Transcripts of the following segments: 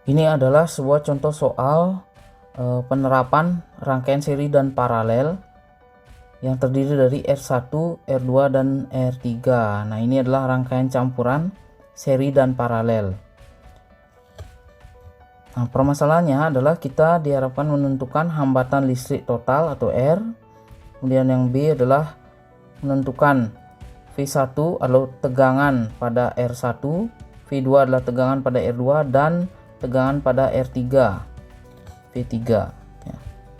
Ini adalah sebuah contoh soal penerapan rangkaian seri dan paralel yang terdiri dari R1, R2, dan R3. Nah, ini adalah rangkaian campuran seri dan paralel. Nah, permasalahannya adalah kita diharapkan menentukan hambatan listrik total atau R. Kemudian yang B adalah menentukan V1 atau tegangan pada R1, V2 adalah tegangan pada R2, dan tegangan pada R3, V3. Ya.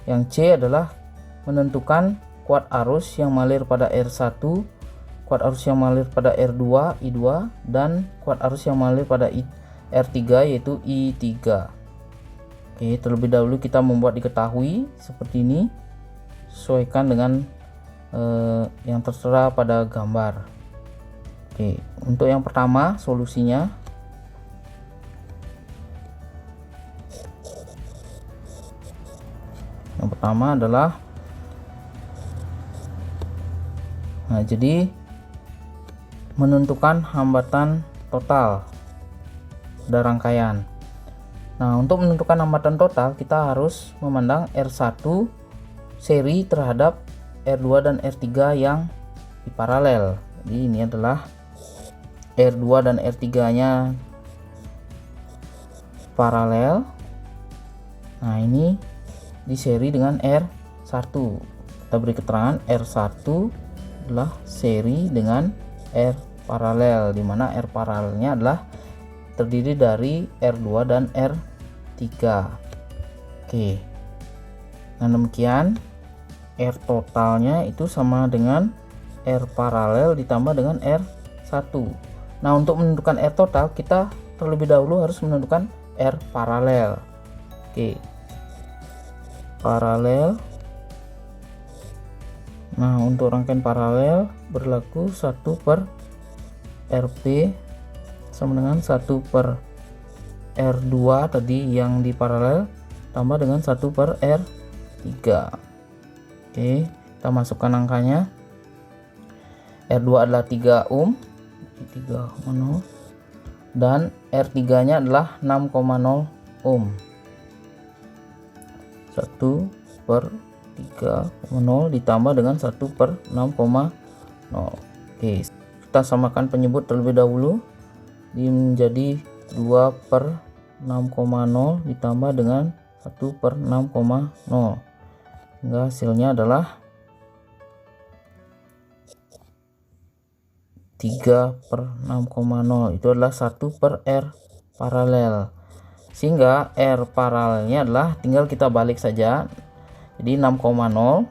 Yang C adalah menentukan kuat arus yang mengalir pada R1, kuat arus yang mengalir pada R2, I2, dan kuat arus yang mengalir pada R3 yaitu I3. Oke, terlebih dahulu kita membuat diketahui seperti ini, sesuaikan dengan yang tertera pada gambar. Oke, untuk yang pertama solusinya adalah jadi menentukan hambatan total pada rangkaian. Nah, untuk menentukan hambatan total kita harus memandang R1 seri terhadap R2 dan R3 yang di paralel. Jadi ini adalah R2 dan R3 nya paralel. Nah, ini di seri dengan R1. Kita beri keterangan R1 adalah seri dengan R paralel, di mana R paralelnya adalah terdiri dari R2 dan R3. Oke. Nah, demikian R totalnya itu sama dengan R paralel ditambah dengan R1. Nah, untuk menentukan R total kita terlebih dahulu harus menentukan R paralel. Oke. Paralel. Nah, untuk rangkaian paralel berlaku 1 per RP sama dengan 1 per R2 tadi yang di paralel tambah dengan 1 per R3. Oke, kita masukkan angkanya. R2 adalah 3 ohm, 3,0, dan R3 nya adalah 6,0 ohm. 1 per 3,0 ditambah dengan 1 per 6,0. Oke, kita samakan penyebut terlebih dahulu. Ini menjadi 2 per 6,0 ditambah dengan 1 per 6,0, sehingga hasilnya adalah 3 per 6,0. Itu adalah 1 per R paralel, sehingga R paralelnya adalah tinggal kita balik saja, jadi 6,0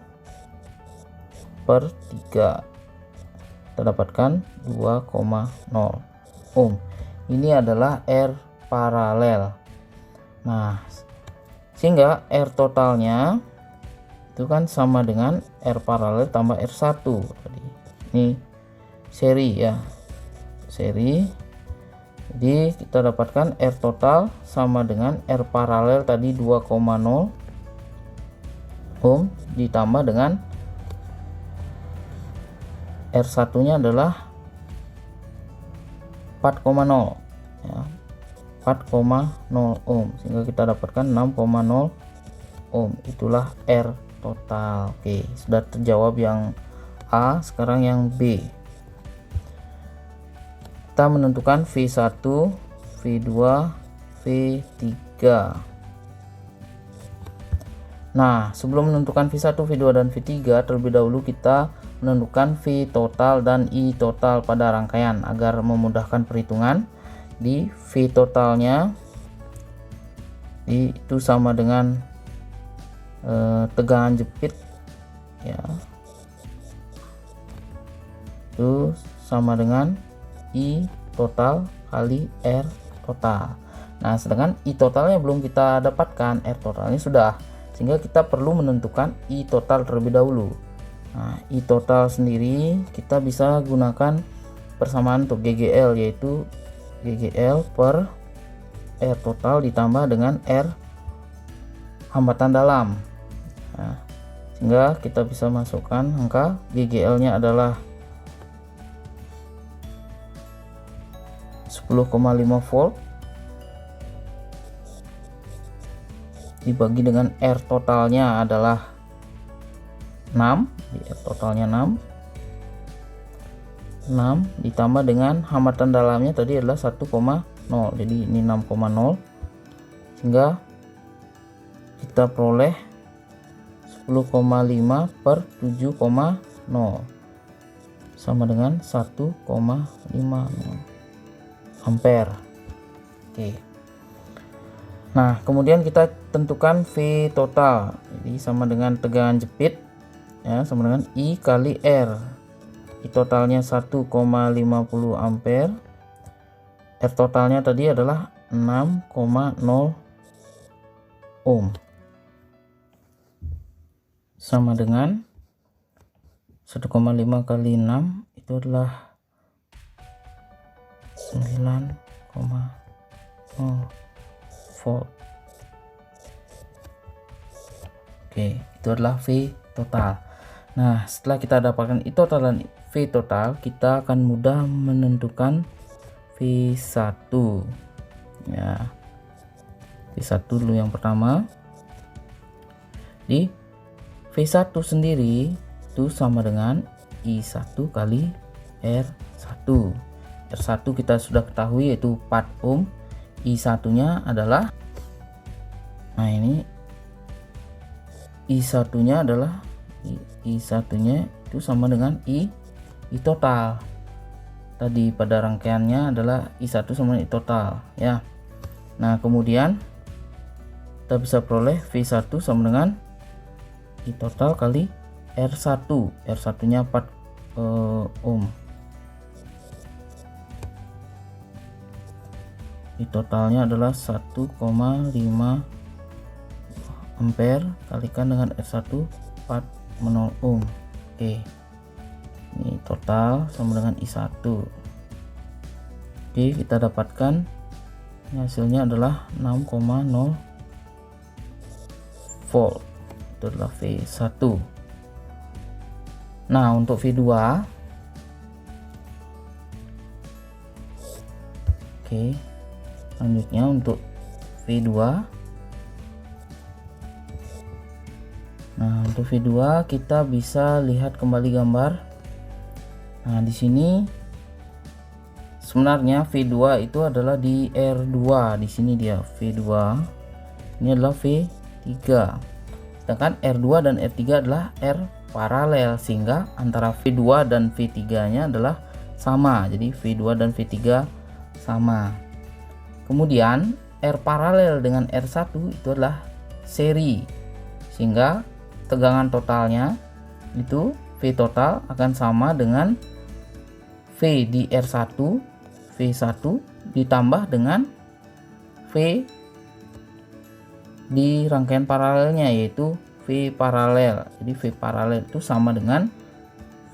per 3, kita dapatkan 2,0 ohm. Ini adalah R paralel. Nah, sehingga R totalnya itu kan sama dengan R paralel tambah R1 tadi. Ini seri ya, seri. Jadi kita dapatkan R total sama dengan R paralel tadi 2,0 ohm ditambah dengan R1 nya adalah 4,0 ya, 4,0 ohm, sehingga kita dapatkan 6,0 ohm. Itulah R total. Oke, sudah terjawab yang A. Sekarang yang B, kita menentukan V1, V2, V3. Nah, sebelum menentukan V1, V2, dan V3, terlebih dahulu kita menentukan V total dan I total pada rangkaian agar memudahkan perhitungan. Di V totalnya itu sama dengan tegangan jepit ya, itu sama dengan I total kali R total. Nah, sedangkan I totalnya belum kita dapatkan, R totalnya sudah, sehingga kita perlu menentukan I total terlebih dahulu. Nah, I total sendiri kita bisa gunakan persamaan untuk GGL, yaitu GGL per R total ditambah dengan R hambatan dalam. Nah, sehingga kita bisa masukkan angka GGL nya adalah 10,5 volt dibagi dengan R totalnya adalah 6, R totalnya 6 ditambah dengan hambatan dalamnya tadi adalah 1,0, jadi ini 6,0, sehingga kita peroleh 10,5 per 7,0 sama dengan 1,5 ampere. Oke. Nah, kemudian kita tentukan V total. Jadi sama dengan tegangan jepit ya, sama dengan I kali R. I totalnya 1,50 ampere. R totalnya tadi adalah 6,0 ohm. Sama dengan 1,5 kali 6 itu adalah 9,0 volt. Oke, itu adalah V total. Nah, setelah kita dapatkan I total dan V total, kita akan mudah menentukan V1 ya. V1 dulu yang pertama. Di V1 sendiri itu sama dengan I1 kali R1. R1 kita sudah ketahui yaitu 4 ohm. I1 nya adalah, nah ini I1 nya adalah, I1 nya itu sama dengan I total. Tadi pada rangkaiannya adalah I1 sama I total ya. Nah, kemudian kita bisa peroleh V1 sama dengan I total kali R1. R1 nya 4 ohm. I totalnya adalah 1,5 ampere kalikan dengan R1 4,0 ohm. Oke. Ini total sama dengan I1. Oke, kita dapatkan hasilnya adalah 6,0 volt. Itu adalah V1. Nah, untuk V2, oke, selanjutnya untuk V2. Nah, untuk V2 kita bisa lihat kembali gambar. Nah, di sini sebenarnya V2 itu adalah di R2. Di sini dia V2. Ini adalah V3. Sedangkan R2 dan R3 adalah R paralel, sehingga antara V2 dan V3-nya adalah sama. Jadi V2 dan V3 sama. Kemudian R paralel dengan R1 itu adalah seri, sehingga tegangan totalnya itu V total akan sama dengan V di R1 V1 ditambah dengan V di rangkaian paralelnya, yaitu V paralel. Jadi V paralel itu sama dengan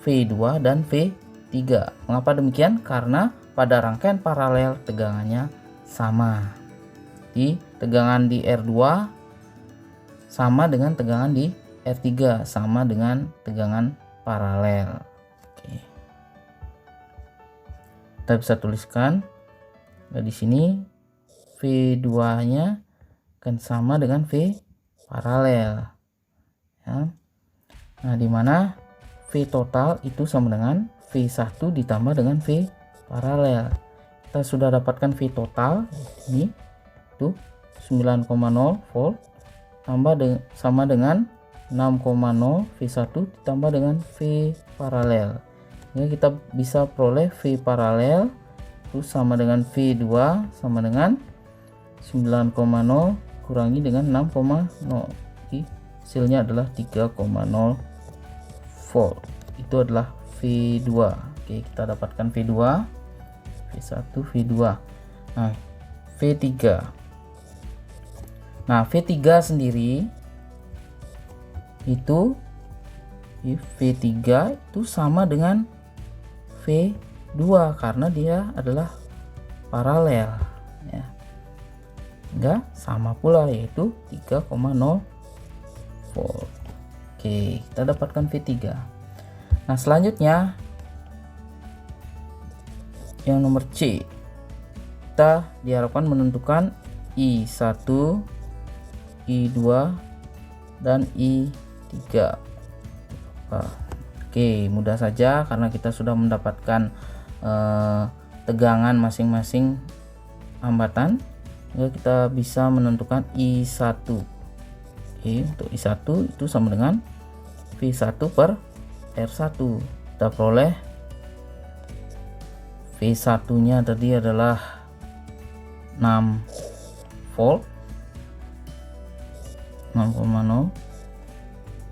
V2 dan V3. Mengapa demikian? Karena pada rangkaian paralel tegangannya sama. Di tegangan di R2 sama dengan tegangan di R3, sama dengan tegangan paralel. Oke. Kita bisa tuliskan, nah, di sini V2-nya akan sama dengan V paralel. Ya. Nah, di mana V total itu sama dengan V1 ditambah dengan V paralel. Kita sudah dapatkan V total ini itu 9,0 volt sama dengan 6,0 V1 ditambah dengan V paralel. Ini kita bisa peroleh V paralel itu sama dengan V2 sama dengan 9,0 kurangi dengan 6,0. Hasilnya adalah 3,0 volt. Itu adalah V2. Oke, kita dapatkan V2, V1, V2. Nah, V3. Nah, V3 sendiri itu V3 itu sama dengan V2 karena dia adalah paralel ya. Enggak sama pula, yaitu 3,0 volt. Oke, kita dapatkan V3. Nah, selanjutnya yang nomor C, kita diharapkan menentukan I1 I2 dan I3. Oke, mudah saja karena kita sudah mendapatkan tegangan masing-masing hambatan, sehingga kita bisa menentukan I1. Oke, untuk I1 itu sama dengan V1 per R1. Kita peroleh V1 nya tadi adalah 6 volt 6,0,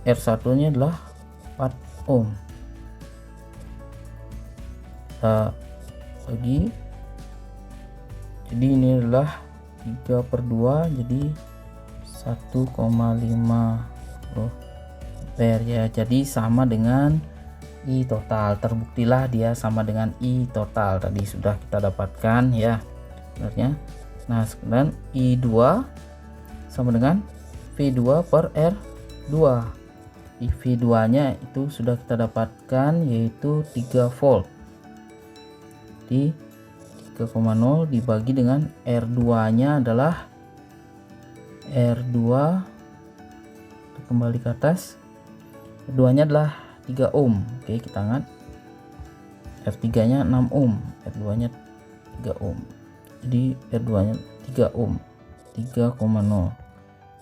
R1 nya adalah 4 ohm. Kita bagi, jadi ini adalah 3/2, jadi 1,5 ampere ya. Jadi sama dengan I total, terbuktilah dia sama dengan I total, tadi sudah kita dapatkan ya sebenarnya. Nah sekarang I2 sama dengan V2 per R2. V2 nya itu sudah kita dapatkan, yaitu 3 volt, di 3,0 dibagi dengan R2 nya adalah R2, kembali ke atas, R2 nya adalah 3 ohm. Oke, kita angkat, R3 nya 6 ohm, R2 nya 3 ohm, jadi R2 nya 3 ohm, 3,0,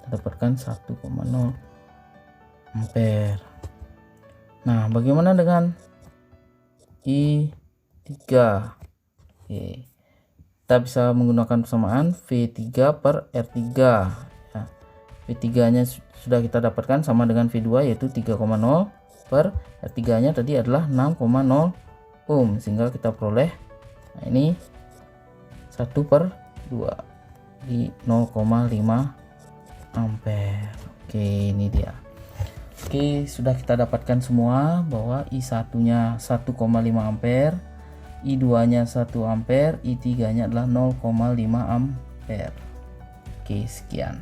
kita dapatkan 1,0 ampere. Nah bagaimana dengan I3? Oke, kita bisa menggunakan persamaan V3 per R3 ya. V3 nya sudah kita dapatkan sama dengan V2, yaitu 3,0 per R3 nya tadi adalah 6,0 ohm, sehingga kita peroleh, nah ini 1/2 di 0,5 ampere. Oke, ini dia. Oke, sudah kita dapatkan semua bahwa I1 nya 1,5 ampere, I2 nya 1 ampere, I3 nya adalah 0,5 ampere. Oke, sekian.